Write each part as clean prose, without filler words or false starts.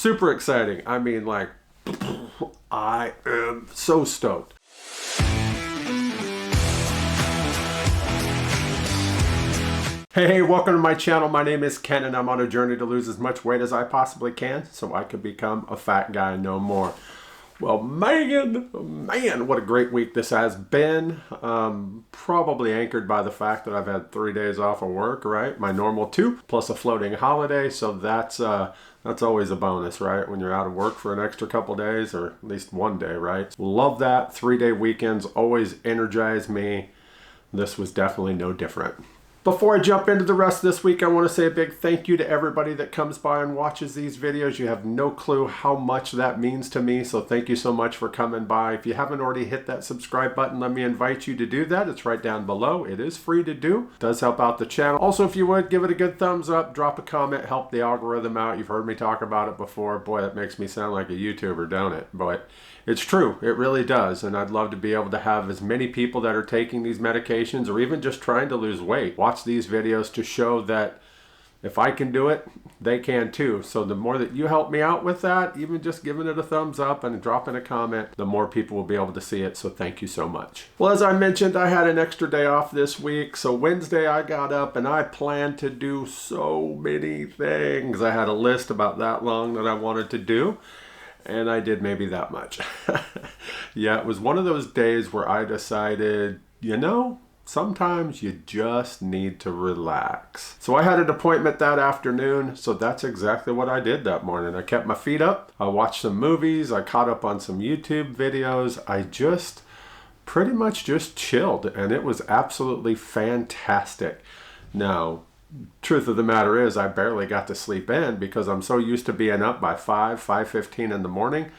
super exciting. I mean, like, I am so stoked. Hey, welcome to my channel. My name is Ken and I'm on a journey to lose as much weight as I possibly can so I could become a fat guy no more. Well, man, what a great week this has been. Probably anchored by the fact that I've had 3 days off of work, right? My normal 2, plus a floating holiday. So that's always a bonus, right? When you're out of work for an extra couple days, or at least 1 day, right? Love that. 3-day weekends always energize me. This was definitely no different. Before I jump into the rest of this week, I want to say a big thank you to everybody that comes by and watches these videos. You have no clue how much that means to me, so thank you so much for coming by. If you haven't already hit that subscribe button, let me invite you to do that. It's right down below. It is free to do. It does help out the channel. Also, if you would, give it a good thumbs up, drop a comment, help the algorithm out. You've heard me talk about it before. Boy, that makes me sound like a YouTuber, don't it? But it's true. It really does. And I'd love to be able to have as many people that are taking these medications or even just trying to lose weight watch these videos to show that if I can do it, they can too. So the more that you help me out with that, even just giving it a thumbs up and dropping a comment, the more people will be able to see it. So thank you so much. Well, as I mentioned, I had an extra day off this week. So Wednesday I got up and I planned to do so many things. I had a list about that long that I wanted to do. And I did maybe that much. Yeah, it was one of those days where I decided, you know, sometimes you just need to relax. So I had an appointment that afternoon, so that's exactly what I did that morning. I kept my feet up, I watched some movies, I caught up on some YouTube videos. I just pretty much just chilled, and it was absolutely fantastic. Now, truth of the matter is I barely got to sleep in because I'm so used to being up by 5:15 in the morning.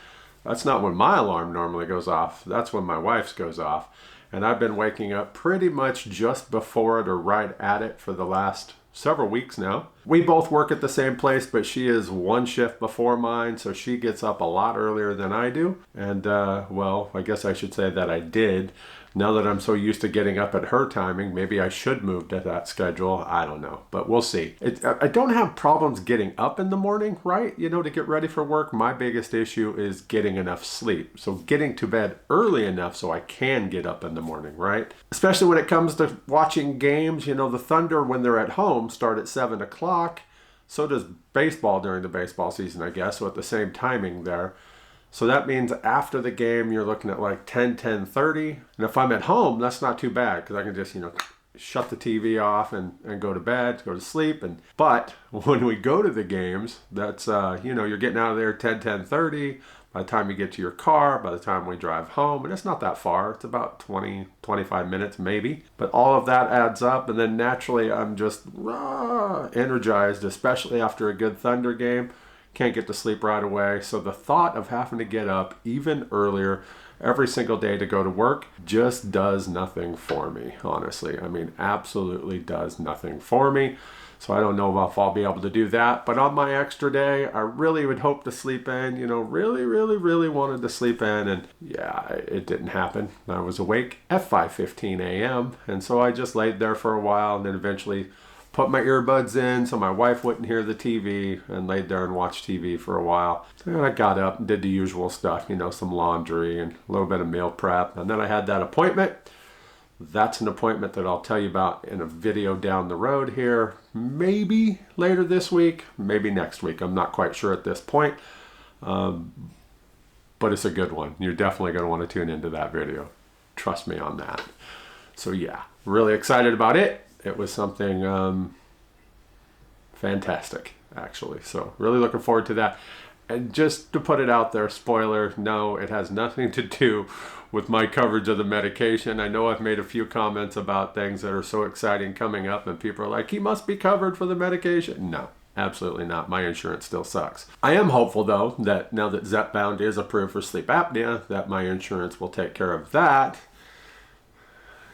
That's not when my alarm normally goes off. That's when my wife's goes off. And I've been waking up pretty much just before it or right at it for the last several weeks now. We both work at the same place, but she is one shift before mine, so she gets up a lot earlier than I do. And well, I guess I should say that I did. Now that I'm so used to getting up at her timing, maybe I should move to that schedule. I don't know, but we'll see. I don't have problems getting up in the morning, right? You know, to get ready for work. My biggest issue is getting enough sleep. So getting to bed early enough so I can get up in the morning, right? Especially when it comes to watching games. You know, the Thunder, when they're at home, start at 7 o'clock. So does baseball during the baseball season, I guess. So at the same timing there. So that means after the game, you're looking at like 10:30. And if I'm at home, that's not too bad because I can just, you know, shut the TV off and go to bed, go to sleep. But when we go to the games, that's, you know, you're getting out of there 10:30. By the time you get to your car, by the time we drive home, and it's not that far. It's about 20-25 minutes maybe. But all of that adds up. And then naturally, I'm just energized, especially after a good Thunder game. Can't get to sleep right away. So the thought of having to get up even earlier every single day to go to work just does nothing for me, honestly. I mean, absolutely does nothing for me. So I don't know if I'll be able to do that. But on my extra day, I really would hope to sleep in, you know, really wanted to sleep in. And yeah, it didn't happen. I was awake at 5:15 a.m. And so I just laid there for a while and then eventually put my earbuds in so my wife wouldn't hear the TV and laid there and watched TV for a while. And I got up and did the usual stuff, you know, some laundry and a little bit of meal prep. And then I had that appointment. That's an appointment that I'll tell you about in a video down the road here. Maybe later this week, maybe next week. I'm not quite sure at this point. But it's a good one. You're definitely going to want to tune into that video. Trust me on that. So yeah, really excited about it. It was something fantastic, actually. So really looking forward to that. And just to put it out there, spoiler, no, it has nothing to do with my coverage of the medication. I know I've made a few comments about things that are so exciting coming up and people are like, he must be covered for the medication. No, absolutely not. My insurance still sucks. I am hopeful though that now that zepbound is approved for sleep apnea, that my insurance will take care of that.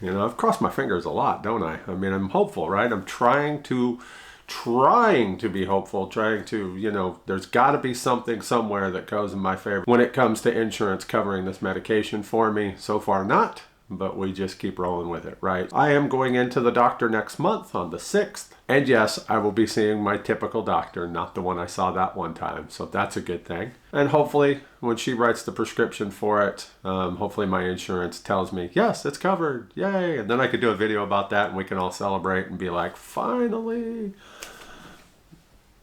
You know, I've crossed my fingers a lot, don't I? I mean, I'm hopeful, right? I'm trying to be hopeful, trying to, you know, there's got to be something somewhere that goes in my favor when it comes to insurance covering this medication for me. So far not, but we just keep rolling with it, right? I am going into the doctor next month on the 6th. And yes, I will be seeing my typical doctor, not the one I saw that one time. So that's a good thing. And hopefully when she writes the prescription for it, hopefully my insurance tells me, yes, it's covered. Yay. And then I could do a video about that and we can all celebrate and be like, finally.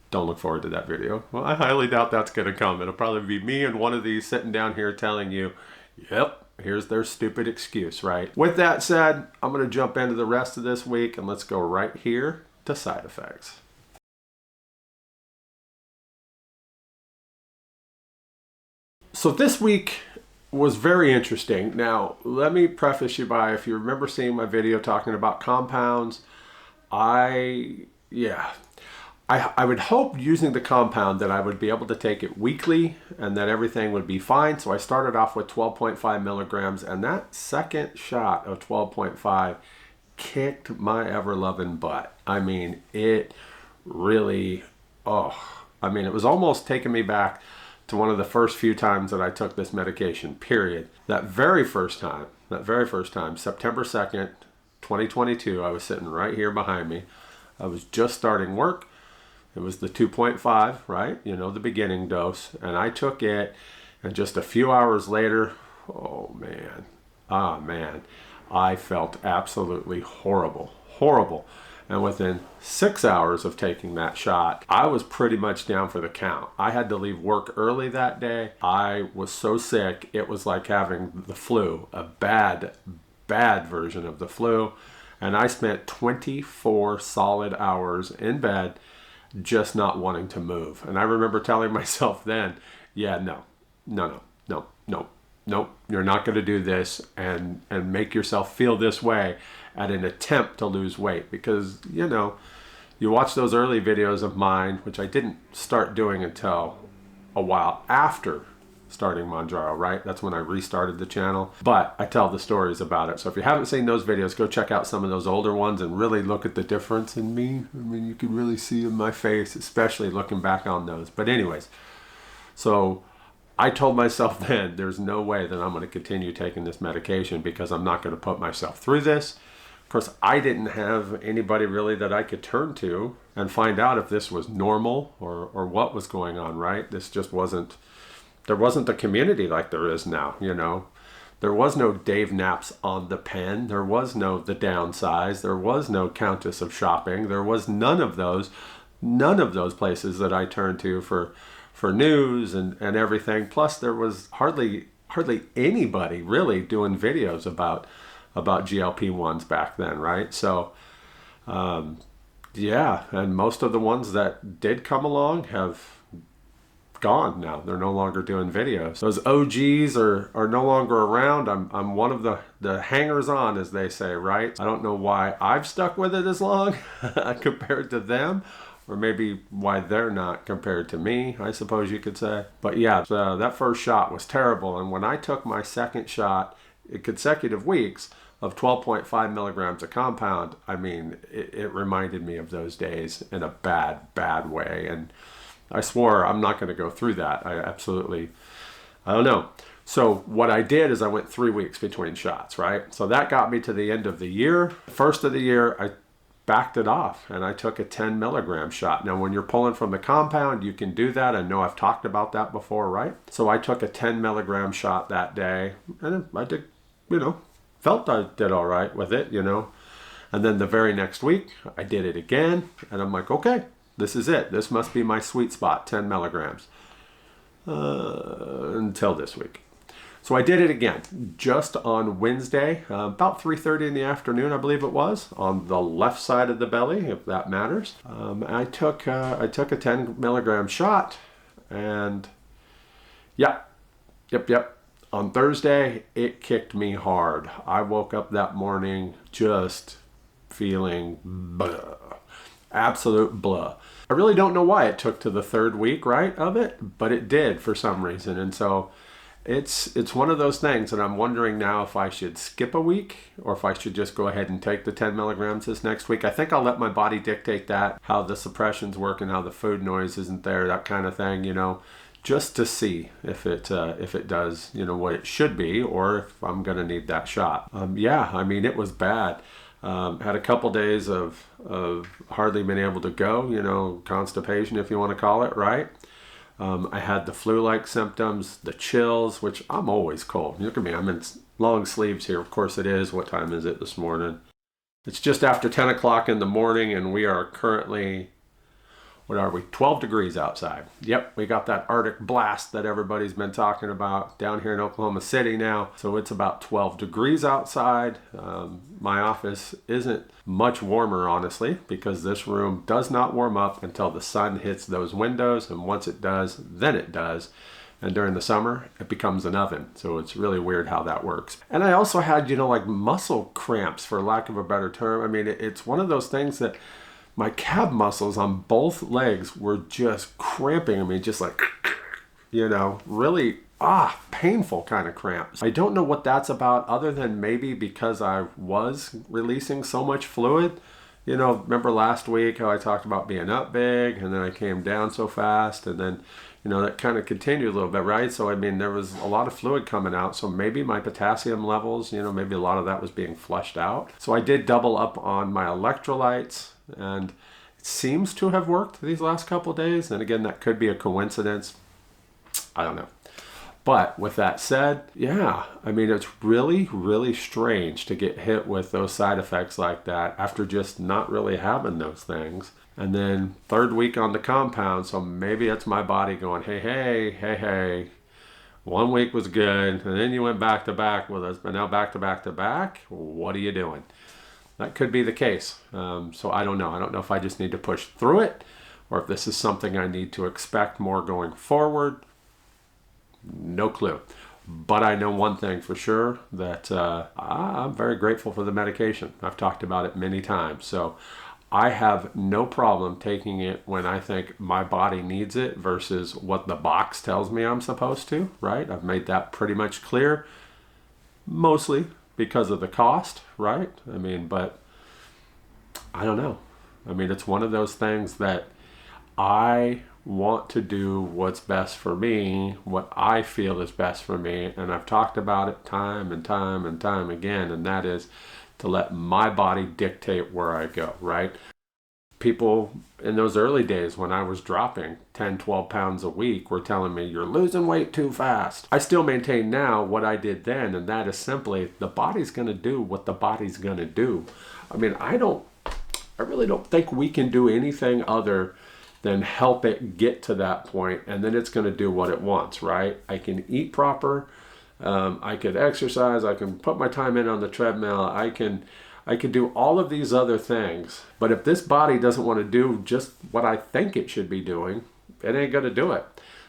Don't look forward to that video. Well, I highly doubt that's going to come. It'll probably be me and one of these sitting down here telling you, yep, here's their stupid excuse, right? With that said, I'm going to jump into the rest of this week and let's go right here to side effects. So this week was very interesting. Now, let me preface you by, if you remember seeing my video talking about compounds, I would hope using the compound that I would be able to take it weekly and that everything would be fine. So I started off with 12.5 milligrams, and that second shot of 12.5 kicked my ever-loving butt. I mean, it really, it was almost taking me back to one of the first few times that I took this medication, period. That very first time, September 2nd, 2022, I was sitting right here behind me. I was just starting work. It was the 2.5, right? You know, the beginning dose. And I took it, and just a few hours later, I felt absolutely horrible. And within 6 hours of taking that shot, I was pretty much down for the count. I had to leave work early that day. I was so sick, it was like having the flu, a bad version of the flu. And I spent 24 solid hours in bed just not wanting to move. And I remember telling myself then, no, you're not going to do this and make yourself feel this way at an attempt to lose weight. Because, you watch those early videos of mine, which I didn't start doing until a while after starting Mounjaro, right? That's when I restarted the channel. But I tell the stories about it. So if you haven't seen those videos, go check out some of those older ones and really look at the difference in me. I mean, you can really see in my face, especially looking back on those. But anyways, so I told myself then, there's no way that I'm going to continue taking this medication because I'm not going to put myself through this. Of course, I didn't have anybody really that I could turn to and find out if this was normal or what was going on, right? This just wasn't, there wasn't the community like there is now, There was no Dave Naps on the pen. There was no The Downsize. There was no Countess of Shopping. There was none of those places that I turned to for news and everything. Plus, there was hardly anybody really doing videos about GLP-1s back then, right? So, and most of the ones that did come along have gone now. They're no longer doing videos. Those OGs are no longer around. I'm one of the hangers on, as they say, right? I don't know why I've stuck with it as long compared to them, or maybe why they're not compared to me, I suppose you could say. But yeah, that first shot was terrible. And when I took my second shot in consecutive weeks of 12.5 milligrams of compound, I mean, it reminded me of those days in a bad way. And I swore I'm not going to go through that. I don't know. So what I did is I went 3 weeks between shots, right? So that got me to the end of the year. First of the year, I backed it off and I took a 10 milligram shot. Now, when you're pulling from the compound, you can do that. I know I've talked about that before, right? So I took a 10 milligram shot that day and I did, felt I did all right with it, And then the very next week, I did it again and I'm like, okay, this is it. This must be my sweet spot, 10 milligrams, until this week. So I did it again, just on Wednesday, about 3:30 in the afternoon, I believe it was, on the left side of the belly, if that matters. I took a 10 milligram shot, and yep. On Thursday, it kicked me hard. I woke up that morning just feeling blah. Absolute blah. I really don't know why it took to the third week, right, of it, but it did for some reason. And so it's one of those things that I'm wondering now if I should skip a week or if I should just go ahead and take the 10 milligrams this next week. I think I'll let my body dictate that, how the suppressions work and how the food noise isn't there, that kind of thing, just to see if it does, what it should be, or if I'm going to need that shot. Yeah, I mean, it was bad. Had a couple days of hardly being able to go, constipation, if you want to call it, right? I had the flu-like symptoms, the chills, which I'm always cold. Look at me, I'm in long sleeves here. Of course it is. What time is it this morning? It's just after 10 o'clock in the morning, and we are currently, 12 degrees outside. Yep, we got that Arctic blast that everybody's been talking about down here in Oklahoma City now. So it's about 12 degrees outside. My office isn't much warmer, honestly, because this room does not warm up until the sun hits those windows. And once it does, then it does. And during the summer, it becomes an oven. So it's really weird how that works. And I also had, like muscle cramps, for lack of a better term. I mean, it's one of those things that my calf muscles on both legs were just cramping. I mean, just like, really painful kind of cramps. I don't know what that's about, other than maybe because I was releasing so much fluid. Remember last week how I talked about being up big and then I came down so fast, and then, that kind of continued a little bit, right? So, I mean, there was a lot of fluid coming out. So maybe my potassium levels, maybe a lot of that was being flushed out. So I did double up on my electrolytes, and it seems to have worked these last couple of days. And again, that could be a coincidence. I don't know. But with that said, yeah, I mean, it's really, really strange to get hit with those side effects like that after just not really having those things. And then third week on the compound, so maybe it's my body going, hey. 1 week was good, and then you went back to back with us, but now back to back to back. What are you doing? That could be the case. So I don't know. I don't know if I just need to push through it, or if this is something I need to expect more going forward. No clue. But I know one thing for sure, that I'm very grateful for the medication. I've talked about it many times. So I have no problem taking it when I think my body needs it versus what the box tells me I'm supposed to, right? I've made that pretty much clear, mostly because of the cost, right? I mean, but I don't know. I mean, it's one of those things that I want to do what's best for me, what I feel is best for me. And I've talked about it time and time and time again, and that is to let my body dictate where I go, right? People in those early days when I was dropping 10, 12 pounds a week were telling me, you're losing weight too fast. I still maintain now what I did then, and that is simply the body's going to do what the body's going to do. I mean, I really don't think we can do anything other than help it get to that point, and then it's going to do what it wants, right? I can eat proper, I could exercise, I can put my time in on the treadmill, I can do all of these other things, but if this body doesn't want to do just what I think it should be doing, it ain't going to do it.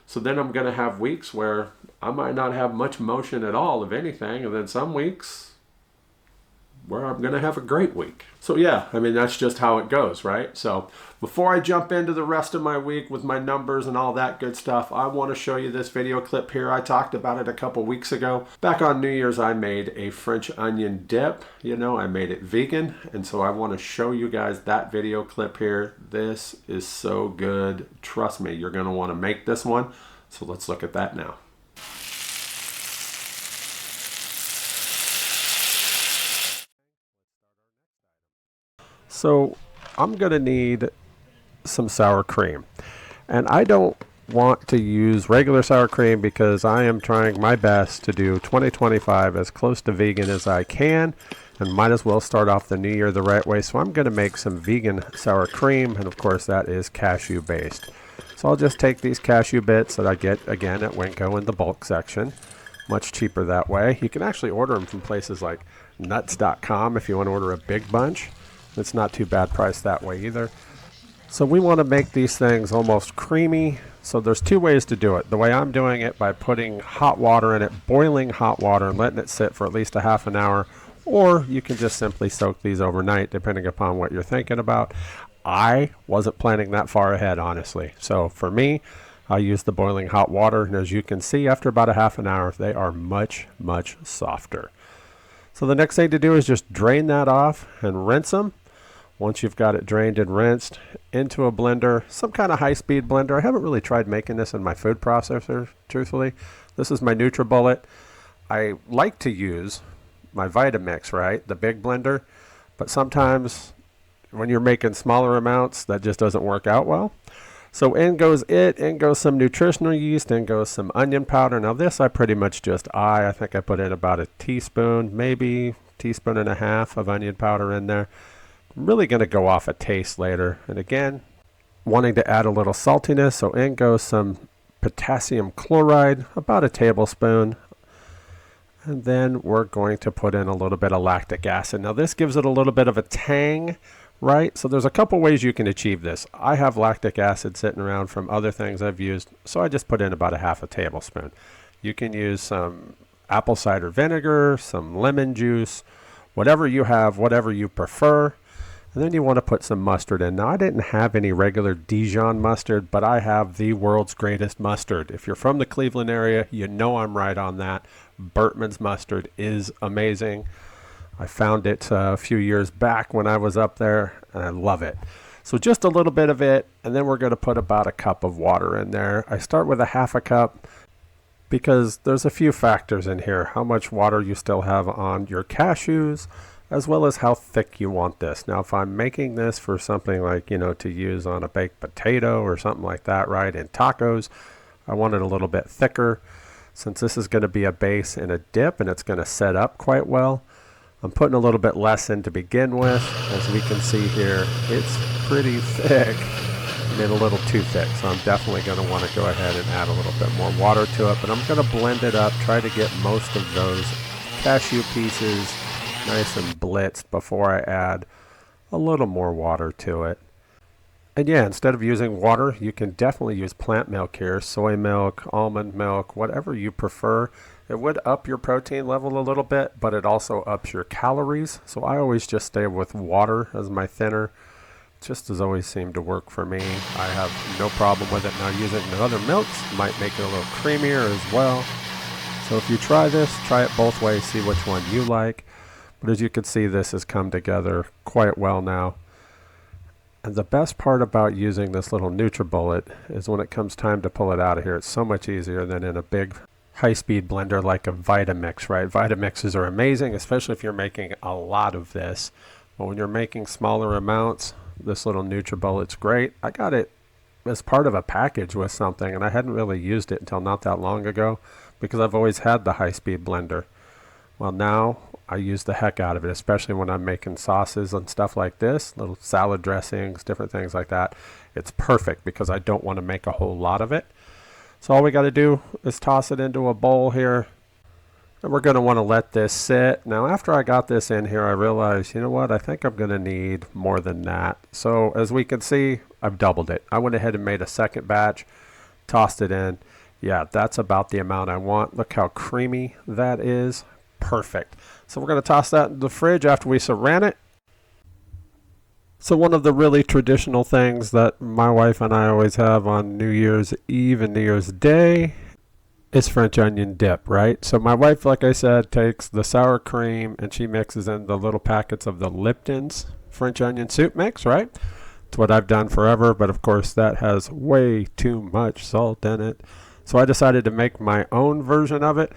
So then I'm going to have weeks where I might not have much motion at all, if anything, and then some weeks where I'm going to have a great week. So yeah, I mean, that's just how it goes, right? So before I jump into the rest of my week with my numbers and all that good stuff, I want to show you this video clip here. I talked about it a couple weeks ago. Back on New Year's, I made a French onion dip. I made it vegan. And so I want to show you guys that video clip here. This is so good. Trust me, you're going to want to make this one. So let's look at that now. So I'm going to need some sour cream, and I don't want to use regular sour cream because I am trying my best to do 2025 as close to vegan as I can, and might as well start off the new year the right way. So I'm going to make some vegan sour cream, and of course that is cashew based. So I'll just take these cashew bits that I get again at Winco in the bulk section. Much cheaper that way. You can actually order them from places like nuts.com if you want to order a big bunch. It's not too bad priced that way either. So we want to make these things almost creamy. So there's two ways to do it. The way I'm doing it, by putting hot water in it, boiling hot water, and letting it sit for at least a half an hour. Or you can just simply soak these overnight, depending upon what you're thinking about. I wasn't planning that far ahead, honestly. So for me, I use the boiling hot water. And as you can see, after about a half an hour, they are much, much softer. So the next thing to do is just drain that off and rinse them. Once you've got it drained and rinsed, into a blender, some kind of high-speed blender. I haven't really tried making this in my food processor, truthfully. This is my NutriBullet. I like to use my Vitamix, right, the big blender, but sometimes when you're making smaller amounts, that just doesn't work out well. So in goes some nutritional yeast, in goes some onion powder. Now this I pretty much I think I put in about a teaspoon, maybe teaspoon and a half of onion powder in there. I'm really going to go off a taste later. And again, wanting to add a little saltiness, so in goes some potassium chloride, about a tablespoon. And then we're going to put in a little bit of lactic acid. Now this gives it a little bit of a tang, right? So there's a couple ways you can achieve this. I have lactic acid sitting around from other things I've used, so I just put in about a half a tablespoon. You can use some apple cider vinegar, some lemon juice, whatever you have, whatever you prefer. And then you want to put some mustard in. Now I didn't have any regular Dijon mustard, but I have the world's greatest mustard. If you're from the Cleveland area, you know I'm right on that. Burtman's mustard is amazing. I found it a few years back when I was up there, and I love it. So just a little bit of it, and then we're going to put about a cup of water in there. I start with a half a cup because there's a few factors in here. How much water you still have on your cashews, as well as how thick you want this. Now, if I'm making this for something like, to use on a baked potato or something like that, right, in tacos, I want it a little bit thicker. Since this is going to be a base and a dip, and it's going to set up quite well, I'm putting a little bit less in to begin with. As we can see here, it's pretty thick, and a little too thick. So I'm definitely going to want to go ahead and add a little bit more water to it, but I'm going to blend it up, try to get most of those cashew pieces nice and blitzed before I add a little more water to it. And yeah, instead of using water, you can definitely use plant milk here, soy milk, almond milk, whatever you prefer. It would up your protein level a little bit, but it also ups your calories. So I always just stay with water as my thinner. Just has always seemed to work for me. I have no problem with it. Now using the other milks might make it a little creamier as well. So if you try this, try it both ways, see which one you like. But as you can see, this has come together quite well now. And the best part about using this little NutriBullet is when it comes time to pull it out of here, it's so much easier than in a big high-speed blender like a Vitamix, right? Vitamixes are amazing, especially if you're making a lot of this. But when you're making smaller amounts, this little NutriBullet's great. I got it as part of a package with something, and I hadn't really used it until not that long ago because I've always had the high-speed blender. Well, now I use the heck out of it, especially when I'm making sauces and stuff like this, little salad dressings, different things like that. It's perfect because I don't want to make a whole lot of it. So all we got to do is toss it into a bowl here. And we're going to want to let this sit. Now, after I got this in here, I realized, you know what? I think I'm going to need more than that. So as we can see, I've doubled it. I went ahead and made a second batch, tossed it in. Yeah, that's about the amount I want. Look how creamy that is. Perfect. So we're going to toss that in the fridge after we saran it. So one of the really traditional things that my wife and I always have on New Year's Eve and New Year's Day is French onion dip, right? So my wife, like I said, takes the sour cream and she mixes in the little packets of the Lipton's French onion soup mix, right? It's what I've done forever, but of course that has way too much salt in it. So I decided to make my own version of it.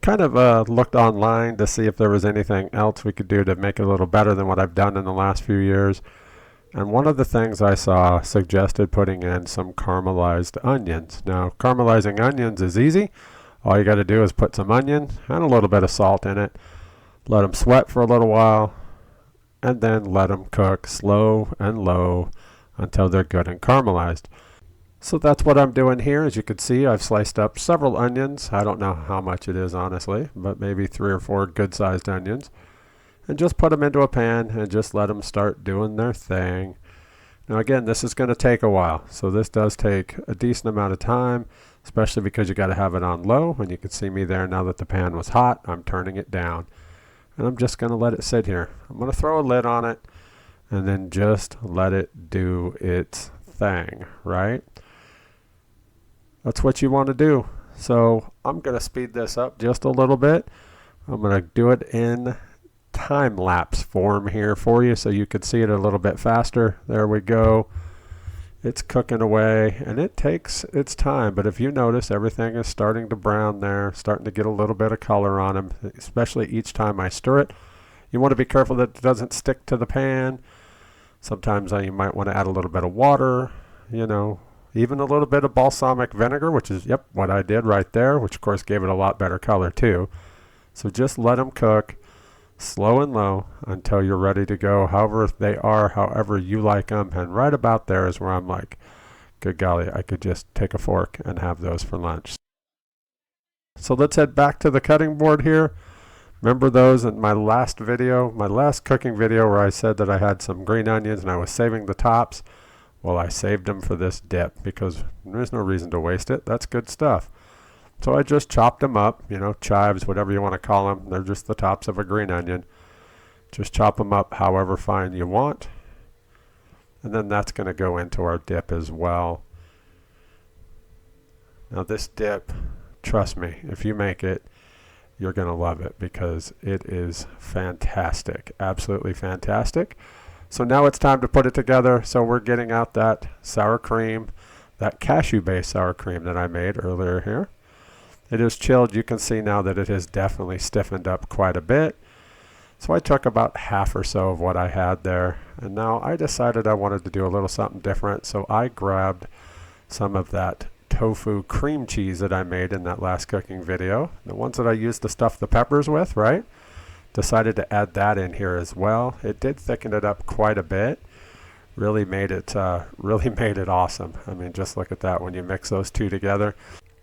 Kind of looked online to see if there was anything else we could do to make it a little better than what I've done in the last few years. And one of the things I saw suggested putting in some caramelized onions. Now, caramelizing onions is easy. All you got to do is put some onion and a little bit of salt in it. Let them sweat for a little while. And then let them cook slow and low until they're good and caramelized. So that's what I'm doing here. As you can see, I've sliced up several onions. I don't know how much it is, honestly, but maybe 3 or 4 good-sized onions. And just put them into a pan and just let them start doing their thing. Now again, this is going to take a while. So this does take a decent amount of time, especially because you got to have it on low. And you can see me there now that the pan was hot. I'm turning it down. And I'm just going to let it sit here. I'm going to throw a lid on it and then just let it do its thing, right? That's what you want to do. So I'm going to speed this up just a little bit. I'm going to do it in time lapse form here for you so you could see it a little bit faster. There we go. It's cooking away, and it takes its time, but if you notice, everything is starting to brown there, starting to get a little bit of color on them, especially each time I stir it. You want to be careful that it doesn't stick to the pan. Sometimes you might want to add a little bit of water, you know, even a little bit of balsamic vinegar, which is, yep, what I did right there, which of course gave it a lot better color too. So just let them cook slow and low until you're ready to go, however they are, however you like them. And right about there is where I'm like, good golly, I could just take a fork and have those for lunch. So let's head back to the cutting board here. Remember those in my last video, my last cooking video, where I said that I had some green onions and I was saving the tops? Well, I saved them for this dip because there's no reason to waste it. That's good stuff. So I just chopped them up, you know, chives, whatever you want to call them. They're just the tops of a green onion. Just chop them up however fine you want. And then that's going to go into our dip as well. Now this dip, trust me, if you make it, you're going to love it because it is fantastic. Absolutely fantastic. So now it's time to put it together. So we're getting out that sour cream, that cashew-based sour cream that I made earlier here. It is chilled. You can see now that it has definitely stiffened up quite a bit. So I took about half or so of what I had there. And now I decided I wanted to do a little something different. So I grabbed some of that tofu cream cheese that I made in that last cooking video. The ones that I used to stuff the peppers with, right? Decided to add that in here as well. It did thicken it up quite a bit. Really made it awesome. I mean, just look at that when you mix those two together.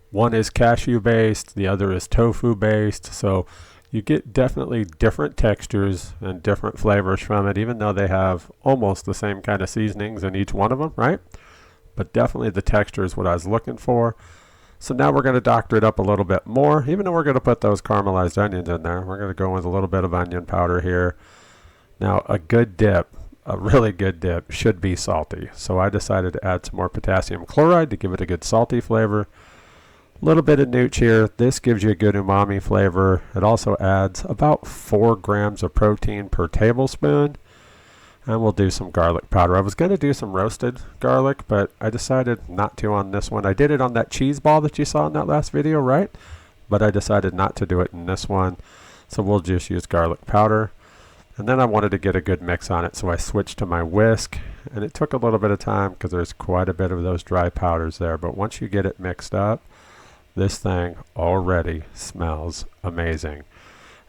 One is cashew based, the other is tofu based, so you get definitely different textures and different flavors from it, even though they have almost the same kind of seasonings in each one of them, right? But definitely the texture is what I was looking for. So now we're going to doctor it up a little bit more, even though we're going to put those caramelized onions in there. We're going to go with a little bit of onion powder here. Now a good dip, a really good dip, should be salty. So I decided to add some more potassium chloride to give it a good salty flavor. A little bit of nooch here. This gives you a good umami flavor. It also adds about 4 grams of protein per tablespoon. And we'll do some garlic powder. I was going to do some roasted garlic, but I decided not to on this one. I did it on that cheese ball that you saw in that last video, right? But I decided not to do it in this one. So we'll just use garlic powder. And then I wanted to get a good mix on it, so I switched to my whisk. And it took a little bit of time because there's quite a bit of those dry powders there. But once you get it mixed up, this thing already smells amazing.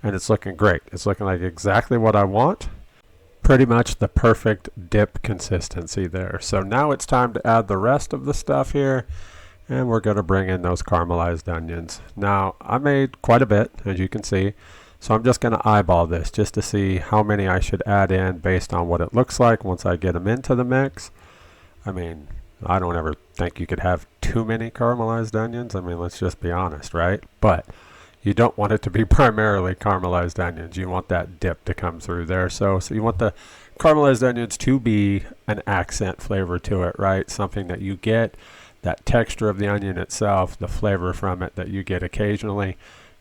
And it's looking great. It's looking like exactly what I want. Pretty much the perfect dip consistency there. So now it's time to add the rest of the stuff here. And we're going to bring in those caramelized onions. Now, I made quite a bit, as you can see. So I'm just going to eyeball this just to see how many I should add in based on what it looks like once I get them into the mix. I mean, I don't ever think you could have too many caramelized onions. I mean, let's just be honest, right? But you don't want it to be primarily caramelized onions. You want that dip to come through there. So you want the caramelized onions to be an accent flavor to it, right? Something that you get, that texture of the onion itself, the flavor from it that you get occasionally,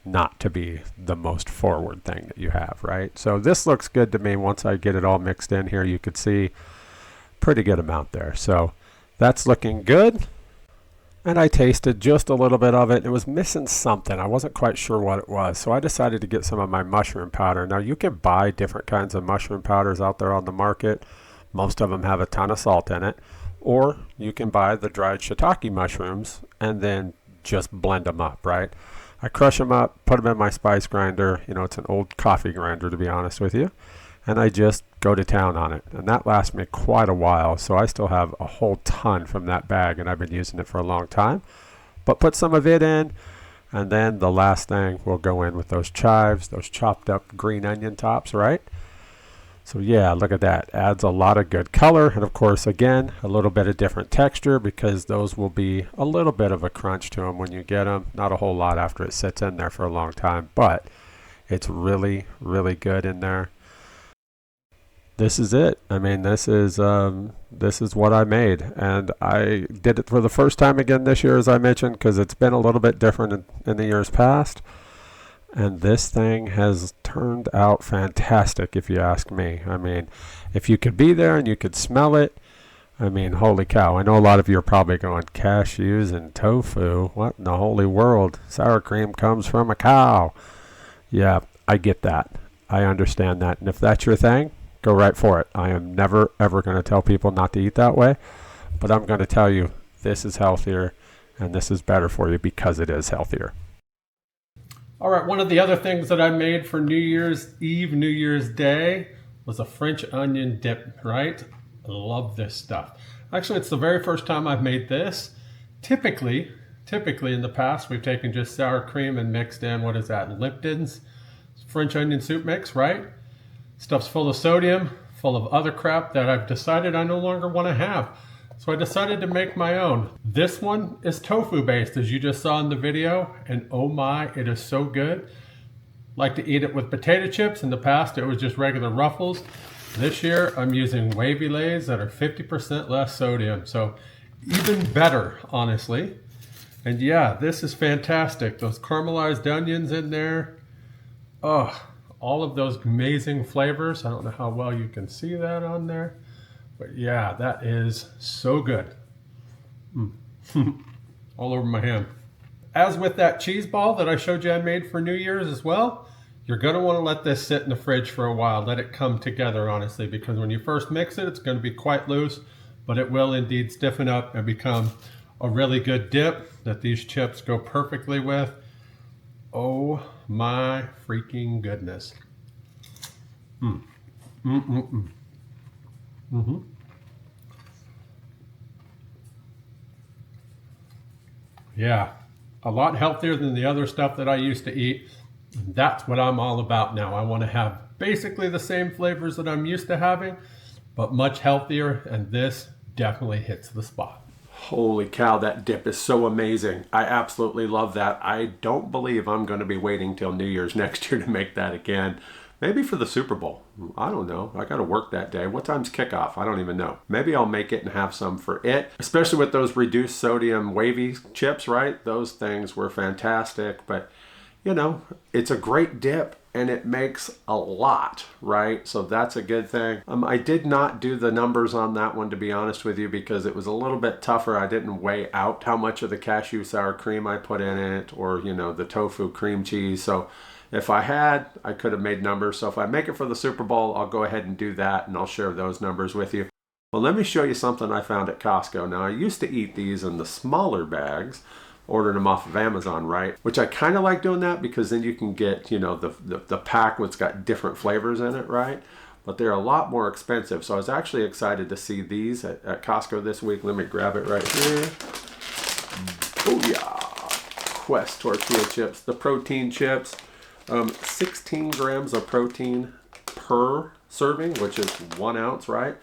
not to be the most forward thing that you have, right? So this looks good to me. Once I get it all mixed in here, you could see pretty good amount there. So that's looking good. And I tasted just a little bit of it. It was missing something. I wasn't quite sure what it was. So I decided to get some of my mushroom powder. Now you can buy different kinds of mushroom powders out there on the market. Most of them have a ton of salt in it. Or you can buy the dried shiitake mushrooms and then just blend them up, right? I crush them up, put them in my spice grinder. You know, it's an old coffee grinder, to be honest with you. And I just go to town on it. And that lasts me quite a while. So I still have a whole ton from that bag, and I've been using it for a long time. But put some of it in. And then the last thing will go in with those chives, those chopped up green onion tops, right? So yeah, look at that. Adds a lot of good color. And of course, again, a little bit of different texture because those will be a little bit of a crunch to them when you get them. Not a whole lot after it sits in there for a long time, but it's really, really good in there. This is it. I mean, this is what I made, and I did it for the first time again this year, as I mentioned, because it's been a little bit different in the years past. And this thing has turned out fantastic, if you ask me. I mean, if you could be there and you could smell it, I mean, holy cow. I know a lot of you are probably going, cashews and tofu? What in the holy world? Sour cream comes from a cow. Yeah, I get that. I understand that. And if that's your thing, go right for it. I am never, ever going to tell people not to eat that way. But I'm going to tell you, this is healthier and this is better for you because it is healthier. All right, one of the other things that I made for New Year's Eve, New Year's Day was a French onion dip, right? I love this stuff. Actually, it's the very first time I've made this. Typically in the past, we've taken just sour cream and mixed in, what is that, Lipton's French onion soup mix, right? Stuff's full of sodium, full of other crap that I've decided I no longer want to have. So I decided to make my own. This one is tofu based, as you just saw in the video, and oh my, it is so good. Like to eat it with potato chips. In the past, it was just regular Ruffles. This year, I'm using wavy lays that are 50% less sodium, so even better, honestly. And yeah, this is fantastic. Those caramelized onions in there. Oh, all of those amazing flavors. I don't know how well you can see that on there. But yeah, that is so good. All over my hand. As with that cheese ball that I showed you I made for New Year's as well, you're going to want to let this sit in the fridge for a while. Let it come together, honestly, because when you first mix it, it's going to be quite loose, but it will indeed stiffen up and become a really good dip that these chips go perfectly with. Oh my freaking goodness. Yeah, a lot healthier than the other stuff that I used to eat. That's what I'm all about now. I want to have basically the same flavors that I'm used to having, but much healthier, and this definitely hits the spot. Holy cow, that dip is so amazing. I absolutely love that. I don't believe I'm going to be waiting till New Year's next year to make that again. Maybe for the Super Bowl. I don't know. I got to work that day. What time's kickoff? I don't even know. Maybe I'll make it and have some for it. Especially with those reduced sodium wavy chips, right? Those things were fantastic. But, you know, it's a great dip and it makes a lot, right? So that's a good thing. I did not do the numbers on that one, to be honest with you, because it was a little bit tougher. I didn't weigh out how much of the cashew sour cream I put in it, or, you know, the tofu cream cheese. So if I had, I could have made numbers. So if I make it for the Super Bowl, I'll go ahead and do that, and I'll share those numbers with you. Well, let me show you something I found at Costco. Now, I used to eat these in the smaller bags, ordering them off of Amazon, right? Which I kind of like doing that, because then you can get, you know, the pack that's got different flavors in it, right? But they're a lot more expensive. So I was actually excited to see these at Costco this week. Let me grab it right here. Booyah! Quest tortilla chips, the protein chips. 16 grams of protein per serving, which is 1 ounce, right?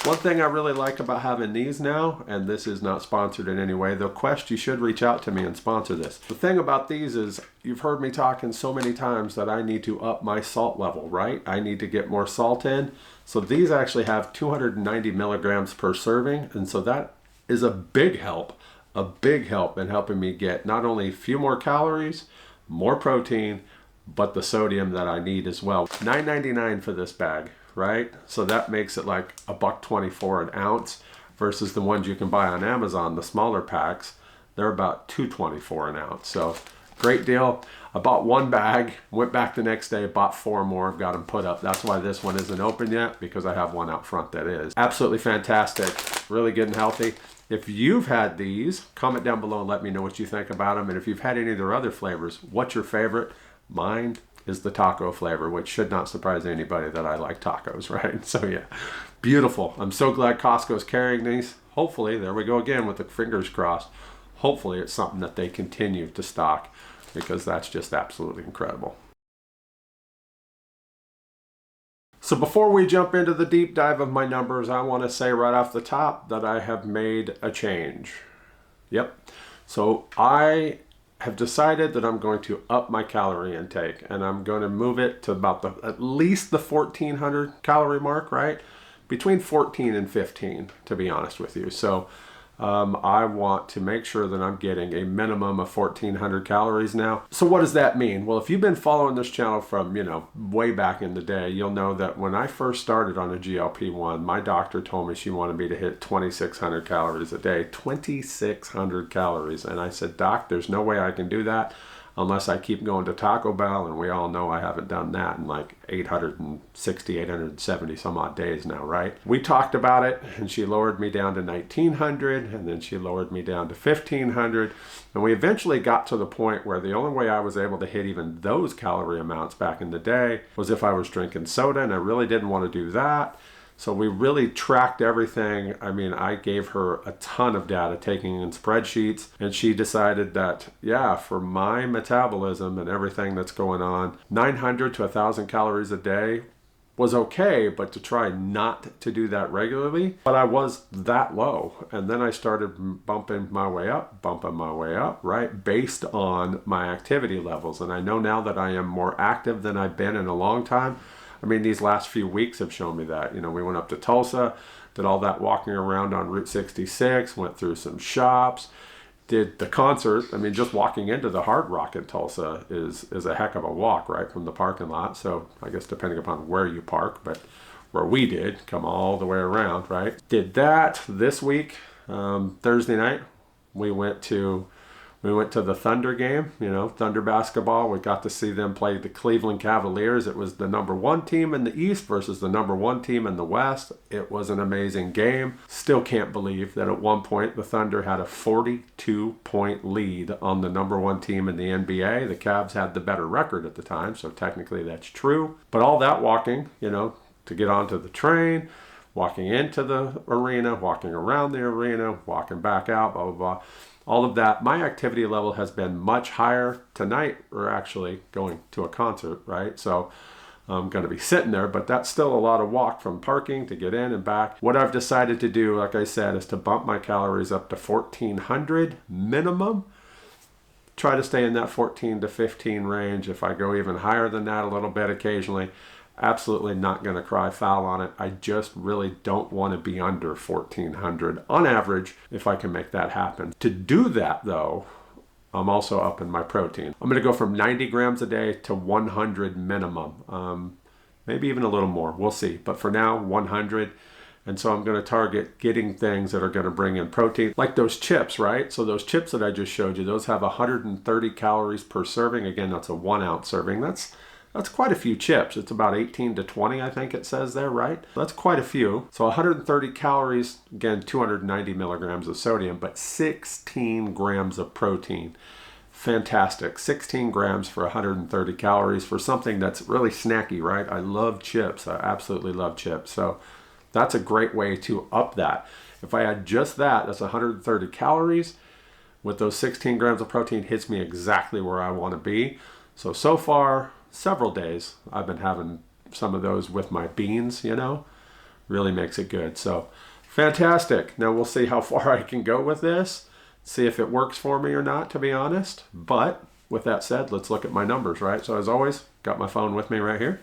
One thing I really like about having these now, and this is not sponsored in any way, though Quest, you should reach out to me and sponsor this. The thing about these is, you've heard me talking so many times that I need to up my salt level, right? I need to get more salt in. So these actually have 290 milligrams per serving, and so that is a big help in helping me get not only a few more calories, more protein, but the sodium that I need as well. $9.99 for this bag, right? So that makes it like $1.24 an ounce versus the ones you can buy on Amazon, the smaller packs. They're about $2.24 an ounce. So great deal. I bought one bag, went back the next day, bought 4 more, got them put up. That's why this one isn't open yet, because I have one out front that is. Absolutely fantastic, really good and healthy. If you've had these, comment down below and let me know what you think about them. And if you've had any of their other flavors, what's your favorite? Mine is the taco flavor, which should not surprise anybody that I like tacos, right? So yeah, beautiful. I'm so glad Costco's carrying these. Hopefully, there we go again with the fingers crossed. Hopefully it's something that they continue to stock, because that's just absolutely incredible. So before we jump into the deep dive of my numbers, I want to say right off the top that I have made a change. Yep. So I have decided that I'm going to up my calorie intake, and I'm going to move it to about at least the 1,400 calorie mark, right? Between 14 and 15, to be honest with you. So I want to make sure that I'm getting a minimum of 1,400 calories now. So what does that mean? Well, if you've been following this channel from, way back in the day, you'll know that when I first started on a GLP-1, my doctor told me she wanted me to hit 2,600 calories a day. 2,600 calories. And I said, Doc, there's no way I can do that unless I keep going to Taco Bell, and we all know I haven't done that in like 860, 870 some odd days now, right? We talked about it, and she lowered me down to 1,900, and then she lowered me down to 1,500, and we eventually got to the point where the only way I was able to hit even those calorie amounts back in the day was if I was drinking soda, and I really didn't want to do that. So we really tracked everything. I mean, I gave her a ton of data, taking in spreadsheets, and she decided that, yeah, for my metabolism and everything that's going on, 900 to 1,000 calories a day was okay, but to try not to do that regularly. But I was that low. And then I started bumping my way up, right? Based on my activity levels. And I know now that I am more active than I've been in a long time. I mean, these last few weeks have shown me that. We went up to Tulsa, did all that walking around on Route 66, went through some shops, did the concert. I mean, just walking into the Hard Rock in Tulsa is a heck of a walk, right, from the parking lot. So I guess depending upon where you park, but where we did, come all the way around, right? Did that this week, Thursday night. We went to the Thunder game, Thunder basketball. We got to see them play the Cleveland Cavaliers. It was the number 1 team in the East versus the number 1 team in the West. It was an amazing game. Still can't believe that at one point the Thunder had a 42-point lead on the number 1 team in the NBA. The Cavs had the better record at the time, so technically that's true. But all that walking, to get onto the train, walking into the arena, walking around the arena, walking back out, blah, blah, blah. All of that, my activity level has been much higher. Tonight, we're actually going to a concert, right? So I'm going to be sitting there, but that's still a lot of walk from parking to get in and back. What I've decided to do, like I said, is to bump my calories up to 1,400 minimum. Try to stay in that 14 to 15 range. If I go even higher than that a little bit occasionally, absolutely not going to cry foul on it. I just really don't want to be under 1,400 on average if I can make that happen. To do that though, I'm also upping my protein. I'm going to go from 90 grams a day to 100 minimum. Maybe even a little more. We'll see. But for now, 100. And so I'm going to target getting things that are going to bring in protein, like those chips, right? So those chips that I just showed you, those have 130 calories per serving. Again, that's a 1 ounce serving. That's quite a few chips. It's about 18 to 20, I think it says there, right? That's quite a few. So 130 calories, again, 290 milligrams of sodium, but 16 grams of protein. Fantastic. 16 grams for 130 calories for something that's really snacky, right? I love chips. I absolutely love chips. So that's a great way to up that. If I had just that, that's 130 calories. With those 16 grams of protein, hits me exactly where I want to be. So far, several days I've been having some of those with my beans, really makes it good. So fantastic. Now we'll see how far I can go with this, see if it works for me or not, to be honest. But with that said, let's look at my numbers, right? So as always, got my phone with me right here.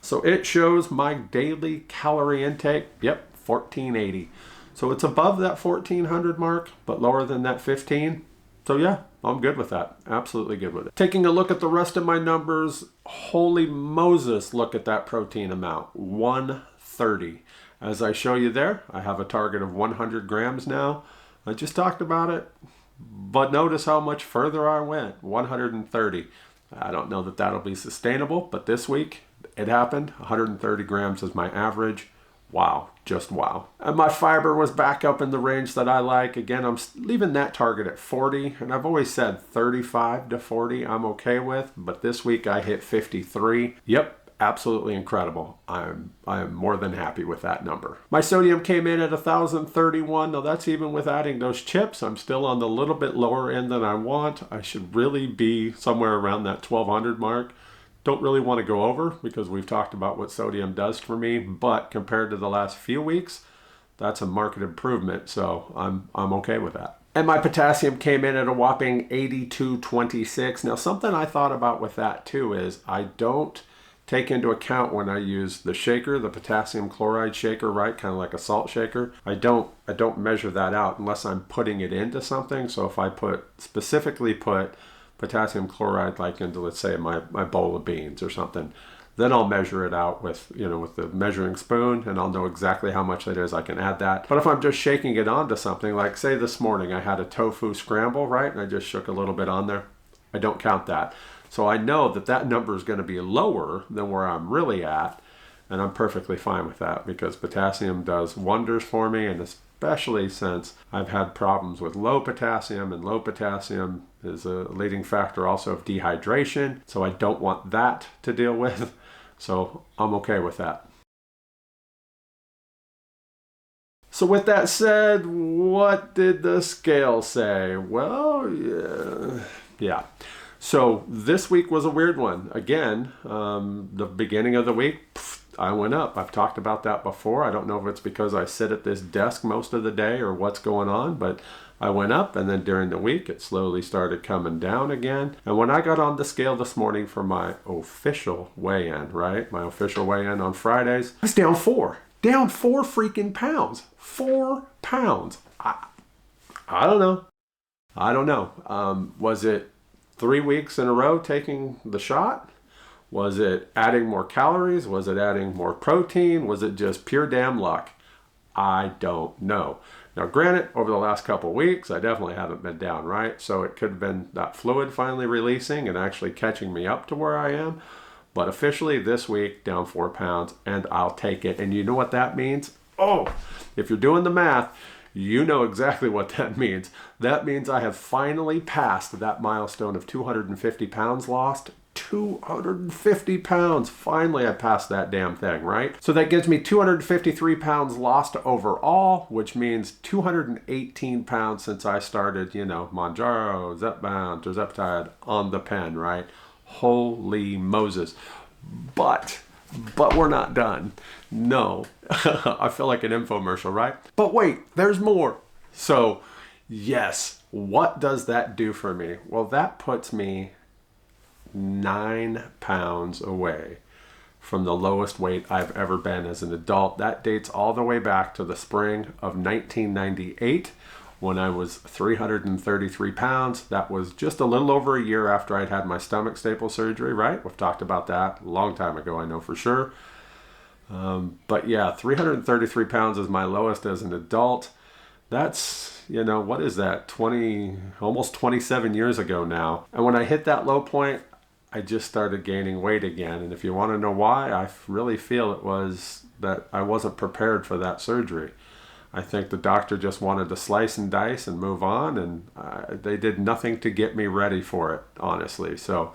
So it shows my daily calorie intake. Yep, 1,480. So it's above that 1,400 mark, but lower than that 15. So yeah, I'm good with that. Absolutely good with it. Taking a look at the rest of my numbers, holy Moses, look at that protein amount, 130. As I show you there, I have a target of 100 grams now. I just talked about it, but notice how much further I went, 130. I don't know that that'll be sustainable, but this week it happened. 130 grams is my average. Wow, just wow. And my fiber was back up in the range that I like. Again, I'm leaving that target at 40, and I've always said 35 to 40 I'm okay with, but this week I hit 53. Yep, absolutely incredible. I am more than happy with that number. My sodium came in at 1,031. Now that's even with adding those chips. I'm still on the little bit lower end than I want. I should really be somewhere around that 1,200 mark. Don't really want to go over because we've talked about what sodium does for me, but compared to the last few weeks, that's a marked improvement, so I'm okay with that. And my potassium came in at a whopping 82.26. Now something I thought about with that too is I don't take into account when I use the shaker, the potassium chloride shaker, right? Kind of like a salt shaker. I don't measure that out unless I'm putting it into something. So if I specifically put potassium chloride like into, let's say, my bowl of beans or something, then I'll measure it out with the measuring spoon, and I'll know exactly how much it is. I can add that. But if I'm just shaking it onto something, like say this morning I had a tofu scramble, right? And I just shook a little bit on there. I don't count that. So I know that number is going to be lower than where I'm really at, and I'm perfectly fine with that because potassium does wonders for me, and especially since I've had problems with low potassium, and low potassium is a leading factor also of dehydration, so I don't want that to deal with. So I'm okay with that. So with that said, what did the scale say? Well, yeah. So this week was a weird one. Again, the beginning of the week, I went up. I've talked about that before. I don't know if it's because I sit at this desk most of the day or what's going on, but I went up, and then during the week it slowly started coming down again. And when I got on the scale this morning for my official weigh-in, right? My official weigh-in on Fridays, I was down 4 freaking pounds. 4 pounds. I don't know. Was it 3 weeks in a row taking the shot? Was it adding more calories? Was it adding more protein? Was it just pure damn luck? I don't know. Now, granted, over the last couple of weeks, I definitely haven't been down, right? So it could have been that fluid finally releasing and actually catching me up to where I am. But officially this week, down 4 pounds, and I'll take it. And you know what that means? Oh, if you're doing the math, you know exactly what that means. That means I have finally passed that milestone of 250 pounds lost. 250 pounds. Finally, I passed that damn thing, right? So that gives me 253 pounds lost overall, which means 218 pounds since I started, Mounjaro, zepbound, Tirzepatide on the pen, right? Holy Moses. But we're not done. No. I feel like an infomercial, right? But wait, there's more. So, yes, what does that do for me? Well, that puts me 9 pounds away from the lowest weight I've ever been as an adult. That dates all the way back to the spring of 1998 when I was 333 pounds. That was just a little over a year after I'd had my stomach staple surgery, right? We've talked about that a long time ago, I know for sure. But yeah, 333 pounds is my lowest as an adult. That's, what is that? Almost 27 years ago now. And when I hit that low point, I just started gaining weight again. And if you want to know why, I really feel it was that I wasn't prepared for that surgery. I think the doctor just wanted to slice and dice and move on, and they did nothing to get me ready for it, honestly. So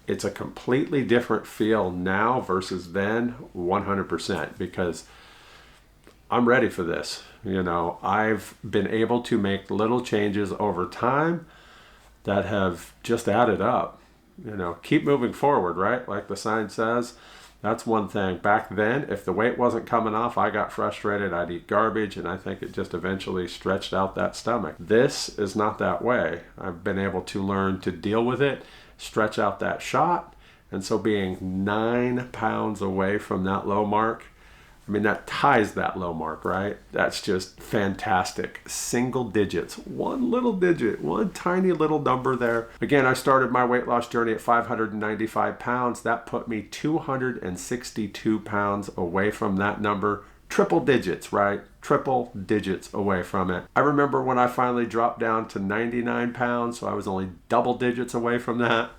it's a completely different feel now versus then, 100%, because I'm ready for this. I've been able to make little changes over time that have just added up. Keep moving forward, right? Like the sign says. That's one thing. Back then, if the weight wasn't coming off, I got frustrated. I'd eat garbage, and I think it just eventually stretched out that stomach. This is not that way. I've been able to learn to deal with it, stretch out that shot, and so being 9 pounds away from that low mark, that ties that low mark, right? That's just fantastic. Single digits, one little digit, one tiny little number there. Again, I started my weight loss journey at 595 pounds. That put me 262 pounds away from that number. Triple digits, right? Triple digits away from it. I remember when I finally dropped down to 99 pounds, so I was only double digits away from that.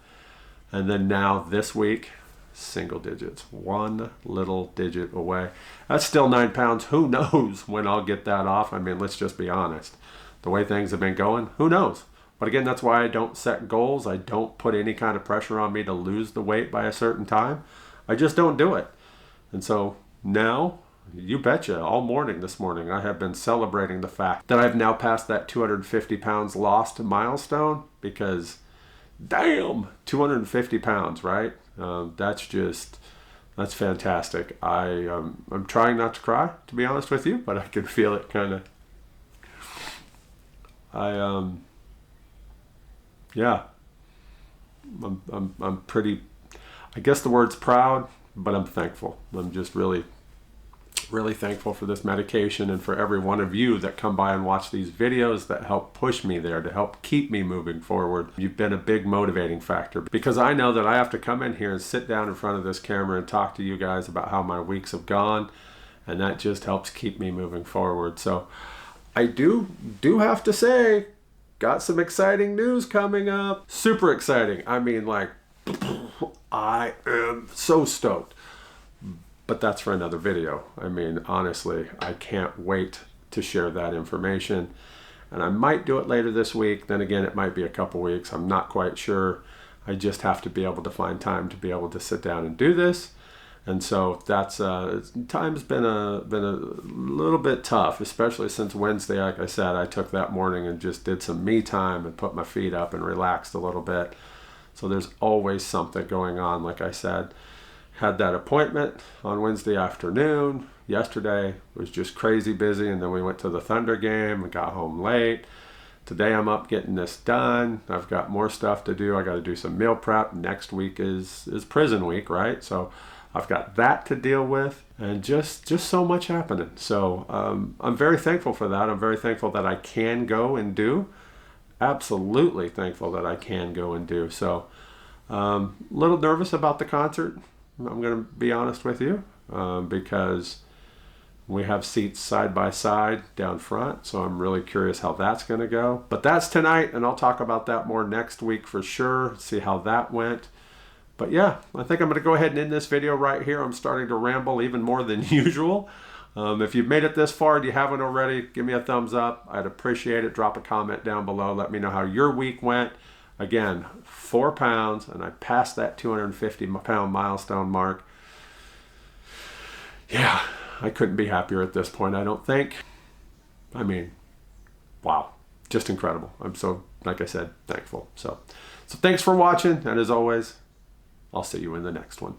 And then now this week, single digits, one little digit away. That's still 9 pounds. Who knows when I'll get that off? Let's just be honest. The way things have been going, who knows? But again, that's why I don't set goals. I don't put any kind of pressure on me to lose the weight by a certain time. I just don't do it. And so now, you betcha, all morning this morning, I have been celebrating the fact that I've now passed that 250 pounds lost milestone because, damn, 250 pounds, right? That's fantastic. I'm trying not to cry, to be honest with you, but I can feel it kind of. I'm pretty, I guess the word's proud, but I'm thankful. I'm just really thankful for this medication and for every one of you that come by and watch these videos that help push me there, to help keep me moving forward. You've been a big motivating factor, because I know that I have to come in here and sit down in front of this camera and talk to you guys about how my weeks have gone, and that just helps keep me moving forward. So I do have to say, got some exciting news coming up. Super exciting. I mean, like, I am so stoked. But that's for another video. I mean, honestly, I can't wait to share that information. And I might do it later this week. Then again, it might be a couple weeks. I'm not quite sure. I just have to be able to find time to be able to sit down and do this. And so that's time's been a little bit tough, especially since Wednesday. Like I said, I took that morning and just did some me time and put my feet up and relaxed a little bit. So there's always something going on. Like I said, had that appointment on Wednesday afternoon. Yesterday was just crazy busy, and then we went to the Thunder game and got home late. Today I'm up getting this done. I've got more stuff to do. I got to do some meal prep. Next week is prison week, right? So I've got that to deal with, and just so much happening. So I'm very thankful for that. I'm very thankful that I can go and do. Absolutely thankful that I can go and do. So a little nervous about the concert. I'm going to be honest with you, because we have seats side by side down front, so I'm really curious how that's going to go. But that's tonight, and I'll talk about that more next week for sure, see how that went. But yeah, I think I'm going to go ahead and end this video right here. I'm starting to ramble even more than usual. If you've made it this far and you haven't already, give me a thumbs up. I'd appreciate it. Drop a comment down below. Let me know how your week went. Again, 4 pounds, and I passed that 250-pound milestone mark. Yeah, I couldn't be happier at this point, I don't think. I mean, wow, just incredible. I'm so, like I said, thankful. So thanks for watching, and as always, I'll see you in the next one.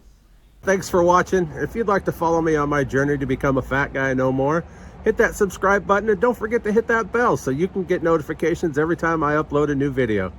Thanks for watching. If you'd like to follow me on my journey to become a fat guy no more, hit that subscribe button, and don't forget to hit that bell so you can get notifications every time I upload a new video.